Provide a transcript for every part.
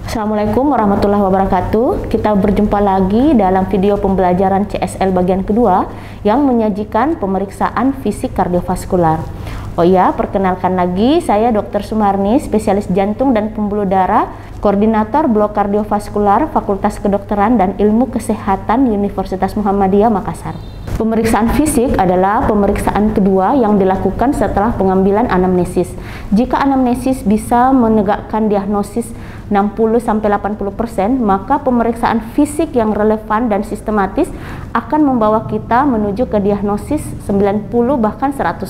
Assalamualaikum warahmatullahi wabarakatuh. Kita berjumpa lagi dalam video pembelajaran CSL bagian kedua yang menyajikan pemeriksaan fisik kardiovaskular. Oh ya, perkenalkan lagi, saya Dr. Sumarni, spesialis jantung dan pembuluh darah, koordinator Blok Kardiovaskular Fakultas Kedokteran dan Ilmu Kesehatan Universitas Muhammadiyah Makassar. Pemeriksaan fisik adalah pemeriksaan kedua yang dilakukan setelah pengambilan anamnesis. Jika anamnesis bisa menegakkan diagnosis 60-80%, maka pemeriksaan fisik yang relevan dan sistematis akan membawa kita menuju ke diagnosis 90 bahkan 100%.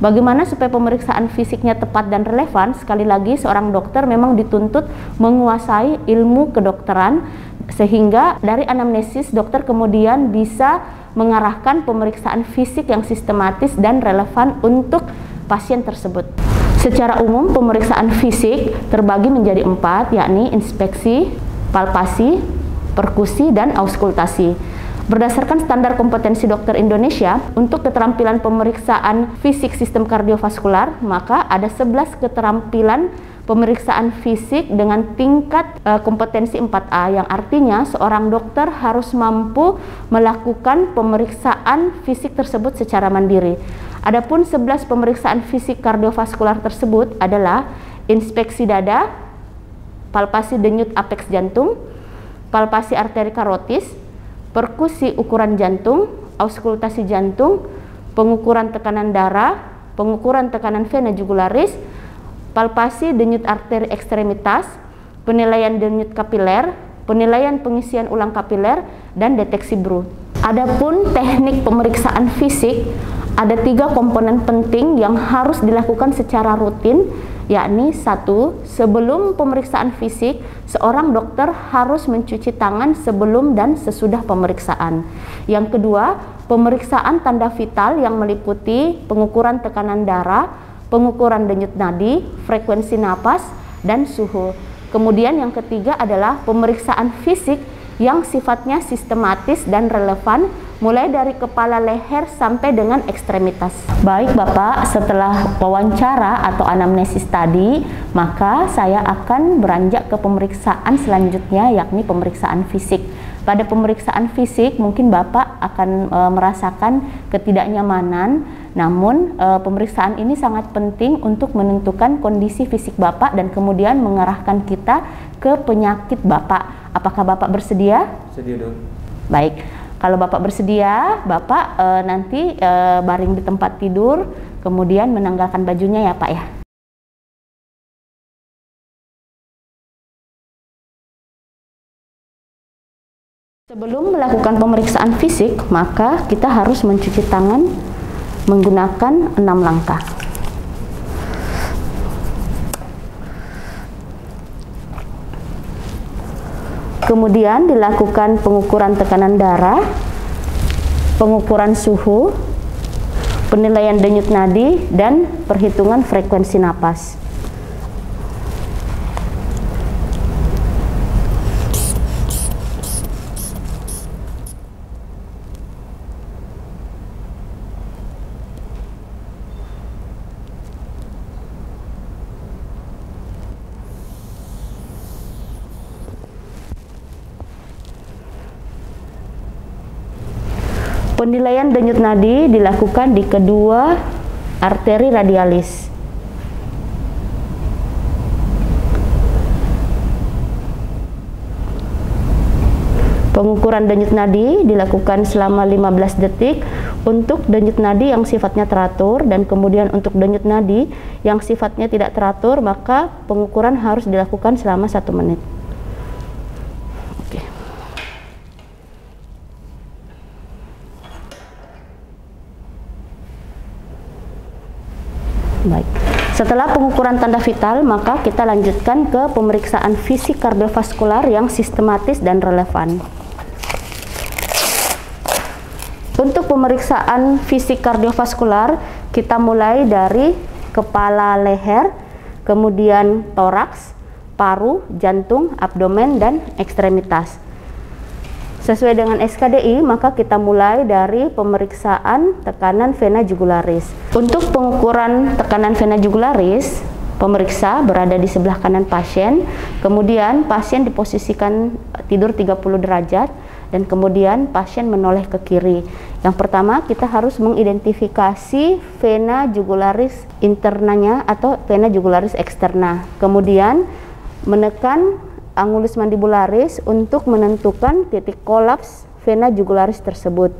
Bagaimana supaya pemeriksaan fisiknya tepat dan relevan? Sekali lagi, seorang dokter memang dituntut menguasai ilmu kedokteran, sehingga dari anamnesis dokter kemudian bisa mengarahkan pemeriksaan fisik yang sistematis dan relevan untuk pasien tersebut. Secara umum, pemeriksaan fisik terbagi menjadi 4, yakni inspeksi, palpasi, perkusi, dan auskultasi. Berdasarkan standar kompetensi dokter Indonesia, untuk keterampilan pemeriksaan fisik sistem kardiovaskular, maka ada 11 keterampilan pemeriksaan fisik dengan tingkat kompetensi 4A, yang artinya seorang dokter harus mampu melakukan pemeriksaan fisik tersebut secara mandiri. Adapun 11 pemeriksaan fisik kardiovaskular tersebut adalah inspeksi dada, palpasi denyut apeks jantung, palpasi arteri karotis, perkusi ukuran jantung, auskultasi jantung, pengukuran tekanan darah, pengukuran tekanan vena jugularis, palpasi denyut arteri ekstremitas, penilaian denyut kapiler, penilaian pengisian ulang kapiler, dan deteksi BRU. Adapun teknik pemeriksaan fisik, ada 3 komponen penting yang harus dilakukan secara rutin, yakni 1. Sebelum pemeriksaan fisik, seorang dokter harus mencuci tangan sebelum dan sesudah pemeriksaan. Yang kedua, pemeriksaan tanda vital yang meliputi pengukuran tekanan darah, pengukuran denyut nadi, frekuensi napas, dan suhu. Kemudian yang ketiga adalah pemeriksaan fisik yang sifatnya sistematis dan relevan, mulai dari kepala, leher, sampai dengan ekstremitas. Baik Bapak, setelah wawancara atau anamnesis tadi, maka saya akan beranjak ke pemeriksaan selanjutnya, yakni pemeriksaan fisik. Pada pemeriksaan fisik mungkin Bapak akan merasakan ketidaknyamanan, namun pemeriksaan ini sangat penting untuk menentukan kondisi fisik Bapak dan kemudian mengarahkan kita ke penyakit Bapak. Apakah Bapak bersedia? Sedia dong. Baik, kalau Bapak bersedia, Bapak nanti baring di tempat tidur, kemudian menanggalkan bajunya ya Pak ya. Sebelum melakukan pemeriksaan fisik, maka kita harus mencuci tangan menggunakan 6 langkah. Kemudian dilakukan pengukuran tekanan darah, pengukuran suhu, penilaian denyut nadi, dan perhitungan frekuensi napas. Penilaian denyut nadi dilakukan di kedua arteri radialis. Pengukuran denyut nadi dilakukan selama 15 detik untuk denyut nadi yang sifatnya teratur, dan kemudian untuk denyut nadi yang sifatnya tidak teratur, maka pengukuran harus dilakukan selama 1 menit. Baik. Setelah pengukuran tanda vital, maka kita lanjutkan ke pemeriksaan fisik kardiovaskular yang sistematis dan relevan. Untuk pemeriksaan fisik kardiovaskular, kita mulai dari kepala, leher, kemudian toraks, paru, jantung, abdomen, dan ekstremitas. Sesuai dengan SKDI, maka kita mulai dari pemeriksaan tekanan vena jugularis. Untuk pengukuran tekanan vena jugularis, pemeriksa berada di sebelah kanan pasien, kemudian pasien diposisikan tidur 30 derajat, dan kemudian pasien menoleh ke kiri. Yang pertama, kita harus mengidentifikasi vena jugularis internanya atau vena jugularis externa. Kemudian menekan angulus mandibularis untuk menentukan titik kolaps vena jugularis tersebut.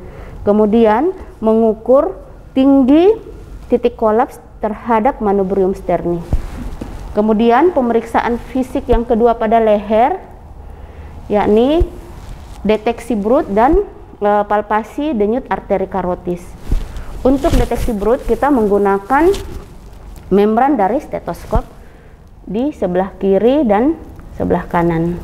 Kemudian mengukur tinggi titik kolaps terhadap manubrium sterni. Kemudian pemeriksaan fisik yang kedua pada leher, yakni deteksi Brood dan palpasi denyut arteri karotis. Untuk deteksi Brood kita menggunakan membran dari stetoskop di sebelah kiri dan sebelah kanan.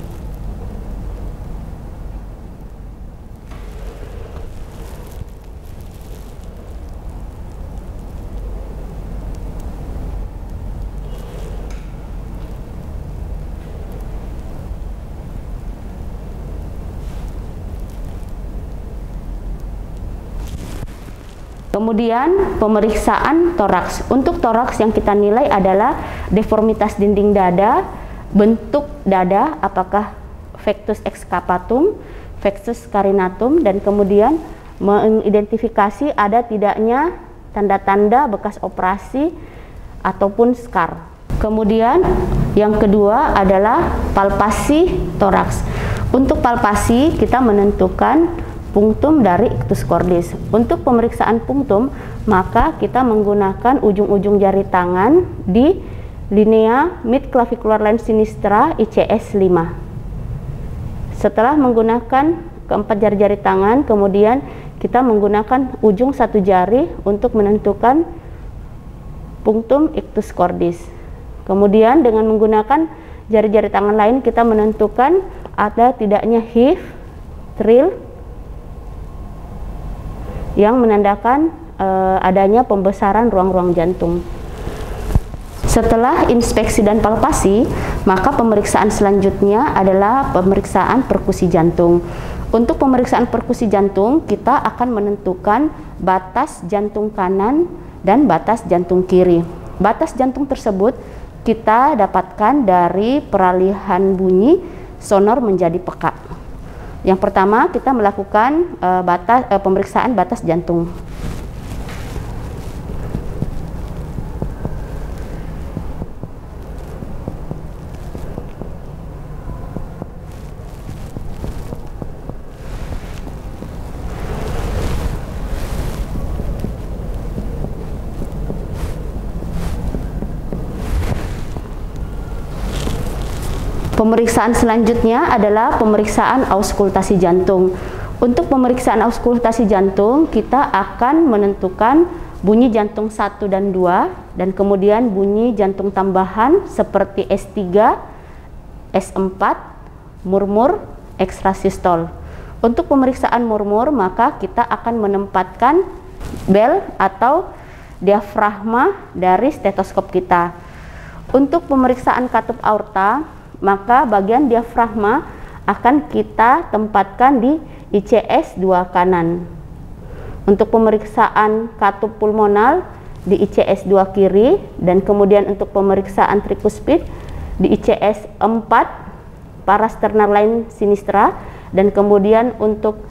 Kemudian pemeriksaan toraks. Untuk toraks yang kita nilai adalah deformitas dinding dada, bentuk dada, apakah fectus excavatum, fectus carinatum, dan kemudian mengidentifikasi ada tidaknya tanda-tanda bekas operasi ataupun scar. Kemudian yang kedua adalah palpasi toraks. Untuk palpasi kita menentukan punctum dari ictus cordis. Untuk pemeriksaan punctum, maka kita menggunakan ujung-ujung jari tangan di linea mid clavicular line sinistra ICS 5. Setelah menggunakan keempat jari-jari tangan, kemudian kita menggunakan ujung satu jari untuk menentukan punctum ictus cordis. Kemudian dengan menggunakan jari-jari tangan lain kita menentukan ada tidaknya heave, thrill, yang menandakan adanya pembesaran ruang-ruang jantung. Setelah inspeksi dan palpasi, maka pemeriksaan selanjutnya adalah pemeriksaan perkusi jantung. Untuk pemeriksaan perkusi jantung, kita akan menentukan batas jantung kanan dan batas jantung kiri. Batas jantung tersebut kita dapatkan dari peralihan bunyi sonor menjadi peka. Yang pertama, kita melakukan pemeriksaan batas jantung. Pemeriksaan selanjutnya adalah pemeriksaan auskultasi jantung. Untuk pemeriksaan auskultasi jantung, kita akan menentukan bunyi jantung 1 dan 2, dan kemudian bunyi jantung tambahan seperti S3, S4, murmur, ekstrasistol. Untuk pemeriksaan murmur, maka kita akan menempatkan bel atau diafragma dari stetoskop kita. Untuk pemeriksaan katup aorta, maka bagian diafragma akan kita tempatkan di ICS 2 kanan. Untuk pemeriksaan katup pulmonal di ICS 2 kiri, dan kemudian untuk pemeriksaan tricuspid di ICS 4 parasternal line sinistra, dan kemudian untuk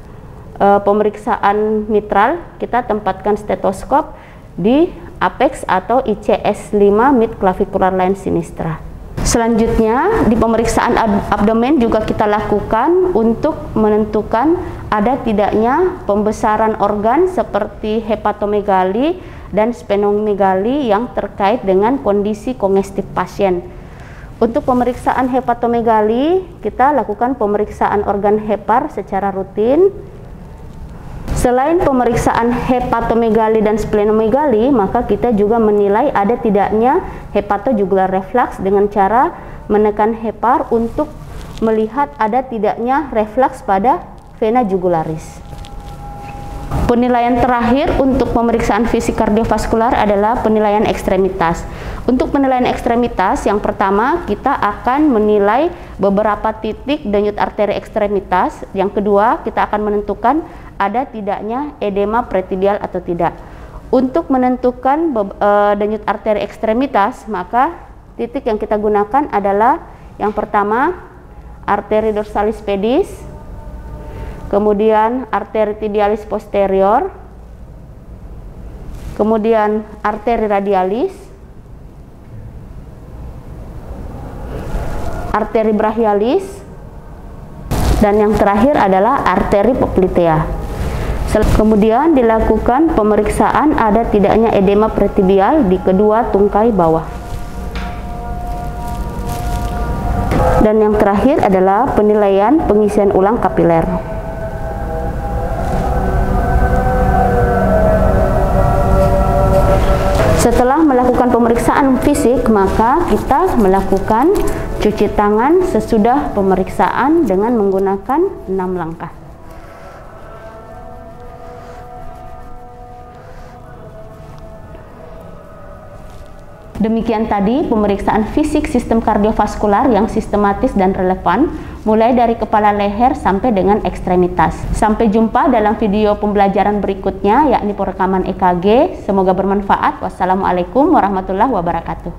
pemeriksaan mitral kita tempatkan stetoskop di apex atau ICS 5 mid clavicular line sinistra. Selanjutnya di pemeriksaan abdomen juga kita lakukan untuk menentukan ada tidaknya pembesaran organ seperti hepatomegali dan splenomegali yang terkait dengan kondisi kongestif pasien. Untuk pemeriksaan hepatomegali kita lakukan pemeriksaan organ hepar secara rutin. Selain pemeriksaan hepatomegali dan splenomegali, maka kita juga menilai ada tidaknya hepatojugular reflux dengan cara menekan hepar untuk melihat ada tidaknya reflux pada vena jugularis. Penilaian terakhir untuk pemeriksaan fisik kardiovaskular adalah penilaian ekstremitas. Untuk penilaian ekstremitas, yang pertama kita akan menilai beberapa titik denyut arteri ekstremitas. Yang kedua, kita akan menentukan ada tidaknya edema pretidial atau tidak. Untuk menentukan denyut arteri ekstremitas, maka Titik yang kita gunakan adalah yang pertama arteri dorsalis pedis, kemudian arteri tibialis posterior, kemudian arteri radialis, arteri brachialis, dan yang terakhir adalah arteri poplitea. Kemudian dilakukan pemeriksaan ada tidaknya edema pretibial di kedua tungkai bawah. Dan yang terakhir adalah penilaian pengisian ulang kapiler. Setelah melakukan pemeriksaan fisik, maka kita melakukan cuci tangan sesudah pemeriksaan dengan menggunakan 6 langkah. Demikian tadi pemeriksaan fisik sistem kardiovaskular yang sistematis dan relevan, mulai dari kepala leher sampai dengan ekstremitas. Sampai jumpa dalam video pembelajaran berikutnya, yakni perekaman EKG. Semoga bermanfaat. Wassalamualaikum warahmatullahi wabarakatuh.